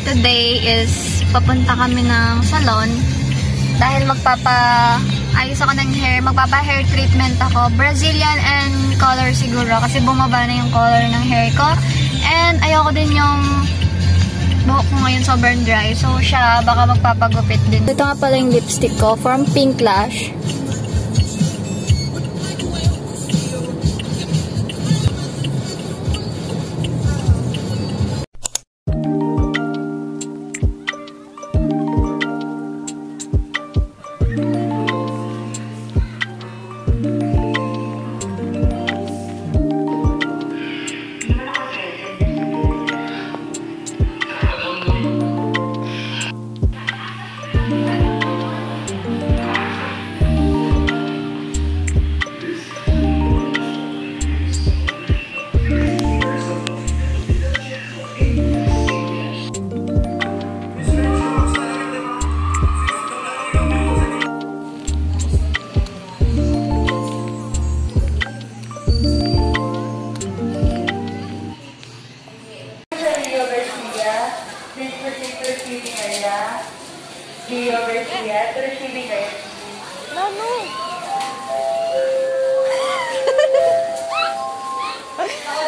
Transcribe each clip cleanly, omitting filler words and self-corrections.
today is papunta kami ng salon dahil magpapa-ayos ako ng hair. Magpapa-hair treatment ako. Brazilian and color siguro kasi bumaba na yung color ng hair ko. And ayoko din yung buhok ko ngayon sobrang dry. So siya baka magpapagupit din. Ito nga pala yung lipstick ko from Pink Lash.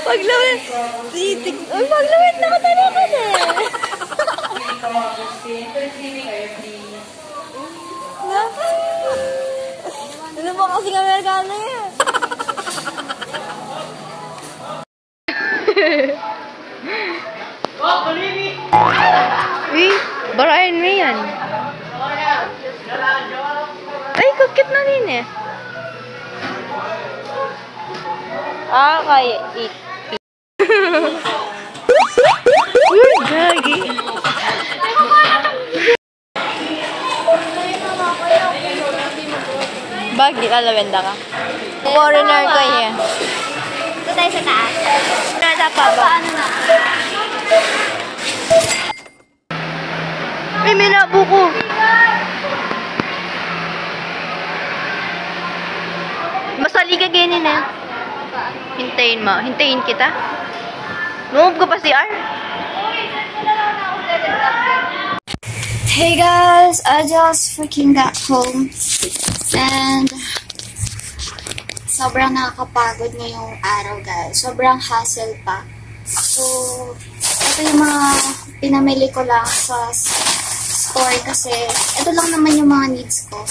Paglawin! Paglawin! Nakatala ka na! Ano ba kasi Amerikano yan? Uy! Barayan mo yan! Ay! Kukit na rin eh! Kaya eat. Uy, gagi. Bagi, lalawenda ka. Foreigner ko eh. Ito tayo sa taas. Nasa pa ba? May minabo ko. Masali ka ganyan eh. Hintayin mo. Hintayin kita. Move ko pa si R. Hey guys, I just freaking got home. And sobrang nakakapagod ngayong araw guys. Sobrang hassle pa. So, ito yung mga pinamili ko lang sa store kasi ito lang naman yung mga needs ko.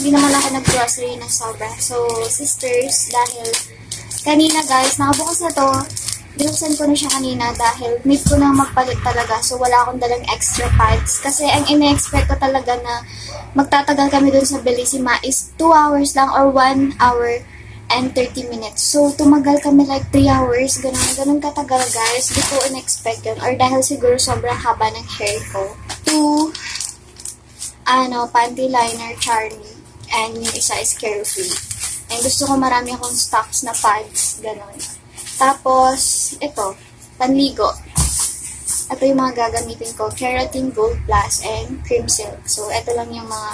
Hindi naman ako nag-grocery ng sobra. So, sisters, dahil kanina guys, nakabukas na to. Binuksan ko na siya kanina dahil need ko na magpalit talaga. So, wala akong dalang extra pads. Kasi ang ina-expect ko talaga na magtatagal kami dun sa Bellissima is 2 hours lang or 1 hour and 30 minutes. So, tumagal kami like 3 hours. Ganun katagal guys. Di ko in-expect yun. Or dahil siguro sobrang haba ng hair ko. 2, panty liner, Charlie. And yung isa is Carefree. And gusto ko marami akong stocks na pads. Ganon. Tapos, ito, panligo. Ito yung mga gagamitin ko. Keratin Gold Plus and Cream Silk. So, ito lang yung mga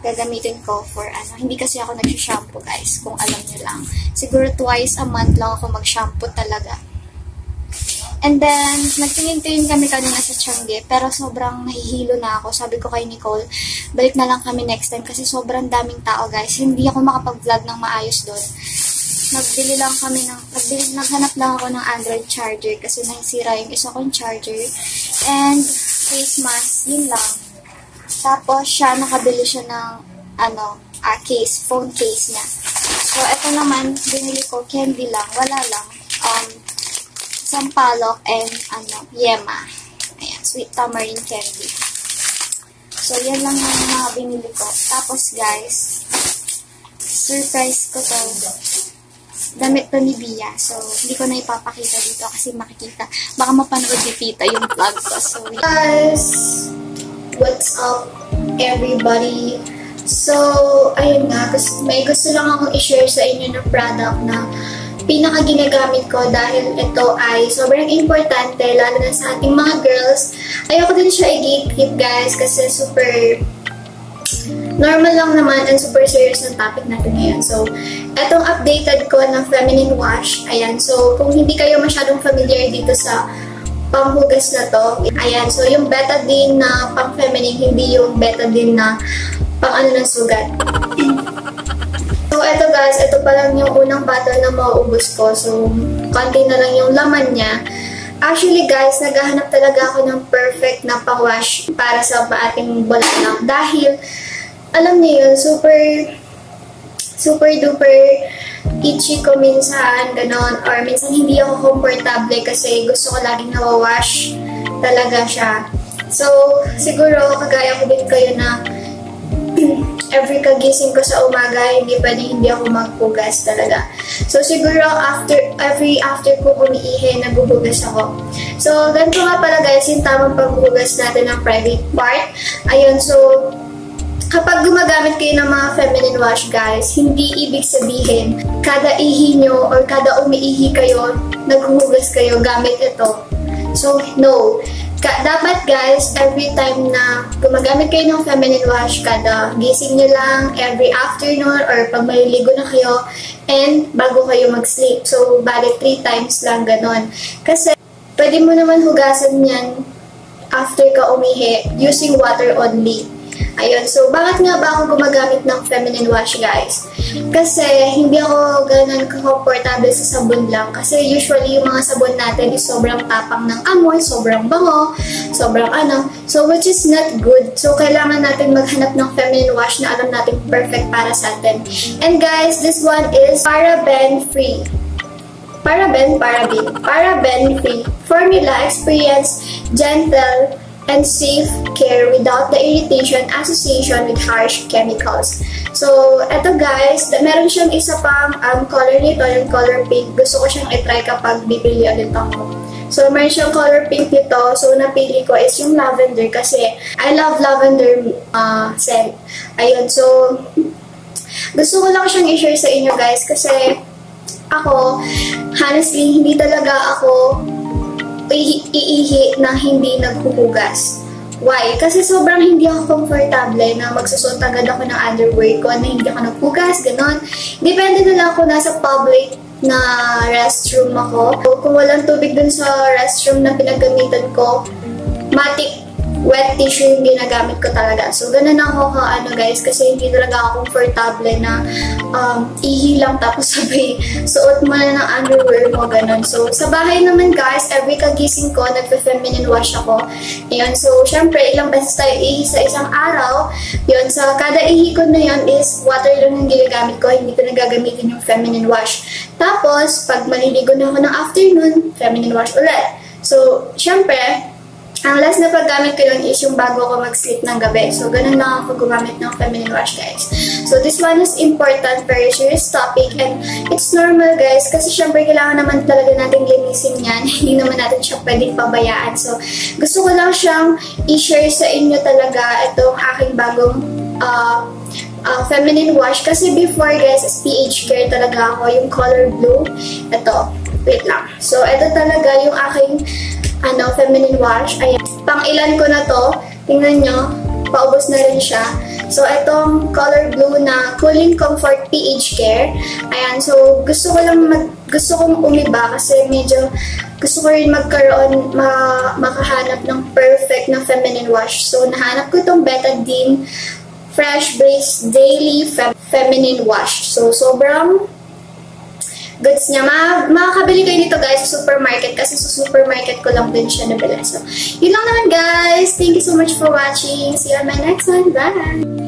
gagamitin ko for Hindi kasi ako nag-shampoo guys, kung alam nyo lang. Siguro twice a month lang ako mag-shampoo talaga. And then, nagtingin-tingin kami kanina sa Changi, pero sobrang nahihilo na ako. Sabi ko kay Nicole, balik na lang kami next time kasi sobrang daming tao guys. Hindi ako makapag-vlog ng maayos doon. Naghanap lang ako ng Android charger kasi nasira yung isa kong charger. And face mask, yun lang. Tapos siya, nakabili siya ng case, phone case niya. So, ito naman, binili ko candy lang, wala lang. Sampalok and Yema. Ayan, sweet tamarind candy. So, yan lang yung mga binili ko. Tapos guys, surprise ko to. Damit to ni Bia. So, hindi ko na ipapakita dito kasi makikita. Baka mapanood ni Tita yung vlog ko. So, guys, what's up, everybody? So, ayun nga. May gusto lang akong i-share sa inyo na product na pinaka-ginagamit ko dahil ito ay sobrang importante, lalo na sa ating mga girls. Ayoko din siya i-gatekeep, guys, kasi super normal lang naman and super serious na topic natin ngayon. So, etong updated ko ng feminine wash. Ayan. So, kung hindi kayo masyadong familiar dito sa panghugas na to. Ayan, so yung Betadine na pang-feminine, hindi yung Betadine na pang-ano ng sugat. So, eto guys, ito pa lang yung unang bottle na mauubos ko. So, konti na lang yung laman niya. Actually guys, naghahanap talaga ako ng perfect na pang-wash para sa ating bulaklak. Dahil, alam niyo yun, super duper itchy ko minsan, ganon. Or minsan hindi ako komportable kasi gusto ko laging nawawash talaga siya. So, siguro, kagaya ko din kayo na every kagising ko sa umaga, hindi ako maghugas talaga. So, siguro, every after ko umiihi, naghuhugas ako. So, ganito nga pala guys, yung tamang paghuhugas natin ng private part. Ayun, so, kapag gumagamit kayo ng mga feminine wash guys, hindi ibig sabihin, kada ihi nyo or kada umiihi kayo, naghuhugas kayo gamit ito. So, no. Dapat guys, every time na gumagamit kayo ng feminine wash, kada gising nyo lang, every afternoon, or pag maliligo na kayo, and bago kayo mag-sleep. So, bali 3 times lang, ganon. Kasi, pwede mo naman hugasan yan after ka umihi, using water only. Ayun, so bakit nga ba ako gumagamit ng feminine wash guys? Kasi hindi ako ganun komportable sa sabon lang. Kasi usually yung mga sabon natin is sobrang tapang ng amoy, sobrang bango, sobrang ano. So which is not good. So kailangan natin maghanap ng feminine wash na alam natin perfect para sa atin. And guys, this one is paraben free. Paraben free. Formula experience, gentle, and safe care without the irritation association with harsh chemicals. So, eto guys, meron siyang isa pang color nito, yung color pink. Gusto ko siyang i-try kapag bibili ulit ako. So, meron siyang color pink nito. So, napili ko is yung lavender kasi I love lavender scent. Ayun, so, gusto ko lang siyang i-share sa inyo guys kasi ako, honestly, hindi talaga ako iihi na hindi naghuhugas. Why? Kasi sobrang hindi ako komfortable na magsusuot agad ako ng underwear ko na hindi ako naghugas, ganon. Depende na lang kung nasa public na restroom ako. Kung walang tubig dun sa restroom na pinagamitan ko, matik wet tissue yung ginagamit ko talaga. So, ganun ako guys, kasi hindi talaga ako komfortable na ihi lang tapos sabay suot mo na ng underwear mo, ganun. So, sa bahay naman guys, every kagising ko, nagpe-feminine wash ako. Ayun, so, syempre, ilang beses tayo ihi sa isang araw. Yun, sa kada ihi ko na yun is water lang yung ginagamit ko, hindi ko nagagamitin yung feminine wash. Tapos, pag maliligo na ako ng afternoon, feminine wash ulit. So, syempre, ang last na paggamit ko yun is yung bago ako mag-sleep ng gabi. So, ganun lang ako gumamit ng feminine wash, guys. So, this one is important, very serious topic, and it's normal, guys, kasi syempre kailangan naman talaga natin linisin yan. Hindi naman natin siya pwedeng pabayaan. So, gusto ko lang siyang i-share sa inyo talaga itong aking bagong feminine wash. Kasi before, guys, is pH care talaga ako, yung color blue. Ito, wait lang. So, ito talaga yung aking feminine wash. Ayan. Pang ilan ko na to. Tingnan nyo. Paubos na rin siya. So, itong color blue na Cooling Comfort pH Care. Ayan. So, gusto kong umiba kasi medyo gusto ko rin makahanap ng perfect na feminine wash. So, nahanap ko itong Betadine Fresh Breeze Daily Feminine Wash. So, sobrang goods niya. Makakabili kayo nito guys sa supermarket kasi sa supermarket ko lang din siya nabili. So, yun lang naman guys. Thank you so much for watching. See you on my next one. Bye!